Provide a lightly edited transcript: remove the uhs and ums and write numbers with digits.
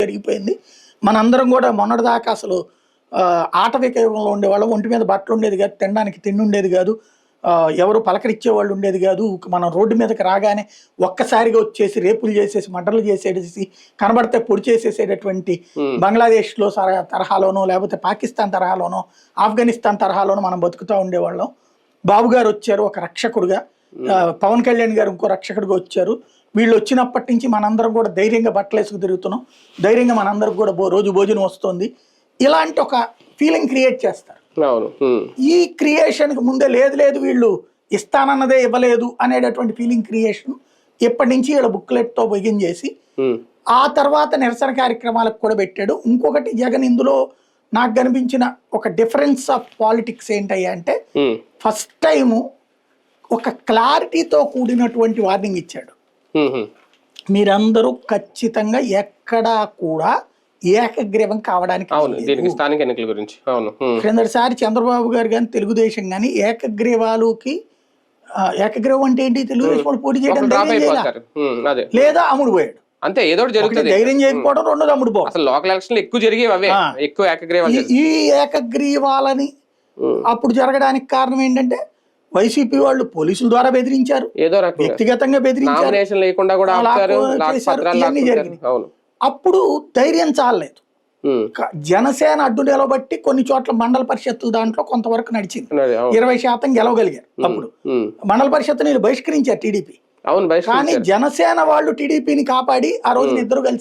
జరిగిపోయింది. మనందరం కూడా మొన్నటిదాకా అసలు ఆటవిక యుగంలో ఉండేవాళ్ళం. ఒంటి మీద బట్టలు ఉండేది కాదు, తినడానికి తిండి ఉండేది కాదు, ఎవరు పలకరించే వాళ్ళు ఉండేది కాదు. మనం రోడ్డు మీదకి రాగానే ఒక్కసారిగా వచ్చేసి రేపులు చేసేసి మర్డర్లు చేసేసి కనబడితే పొడి చేసేసేటటువంటి బంగ్లాదేశ్లో తరహాలోనో లేకపోతే పాకిస్తాన్ తరహాలోనో ఆఫ్ఘనిస్తాన్ తరహాలోనో మనం బతుకుతూ ఉండేవాళ్ళం. బాబు గారు వచ్చారు ఒక రక్షకుడుగా, పవన్ కళ్యాణ్ గారు ఇంకో రక్షకుడిగా వచ్చారు. వీళ్ళు వచ్చినప్పటి నుంచి మనందరం కూడా ధైర్యంగా బట్టలు వేసుకు తిరుగుతున్నాం, ధైర్యంగా మనందరికి కూడా రోజు భోజనం వస్తుంది. ఇలాంటి ఒక ఫీలింగ్ క్రియేట్ చేస్తారు. ఈ క్రియేషన్కి ముందే లేదు వీళ్ళు ఇస్తానన్నదే ఇవ్వలేదు అనేటటువంటి ఫీలింగ్ క్రియేషన్ ఎప్పటి నుంచి వీళ్ళ బుక్లెట్తో బిగించేసి ఆ తర్వాత నిరసన కార్యక్రమాలకు కూడా పెట్టాడు. ఇంకొకటి జగన్ ఇందులో నాకు కనిపించిన ఒక డిఫరెన్స్ ఆఫ్ పాలిటిక్స్ ఏంటయ్యా అంటే, ఫస్ట్ టైము ఒక క్లారిటీతో కూడినటువంటి వార్నింగ్ ఇచ్చాడు. మీరందరూ ఖచ్చితంగా ఎక్కడా కూడా ఏకగ్రీవం కావడానికి క్రిందటిసారి చంద్రబాబు గారు కానీ తెలుగుదేశం కానీ ఏకగ్రీవం అంటే ఏంటి, తెలుగుదేశం వాళ్ళు పోటీ చేయడం లేదా అమ్ముడు పోయాడు అంతే, ఏదో జరుగుతుంది. ధైర్యం చేయకపోవడం, రెండోది అమ్ముడు పోవడం. అసలు లోకల్ ఎలక్షన్లు ఎక్కువ జరిగేవి అవే, ఎక్కువ ఏకగ్రీవాలు. ఈ ఏకగ్రీవాలని అప్పుడు జరగడానికి కారణం ఏంటంటే వైసీపీ వాళ్ళు పోలీసుల ద్వారా బెదిరించారు, ఏదో రకంగా వ్యక్తిగతంగా బెదిరించారు, లేకుండా కూడా ఇవన్నీ జరిగింది. అప్పుడు ధైర్యం చాలలేదు. జనసేన అడ్డు నిలబట్టి కొన్ని చోట్ల మండల పరిషత్తుల దాంట్లో కొంతవరకు నడిచింది, 20% గెలవగలిగారు. అప్పుడు మండల పరిషత్తుని బహిష్కరించారు టీడీపీ, కానీ జనసేన వాళ్ళు టీడీపీని కాపాడి ఆ రోజున ఇద్దరు కలిసి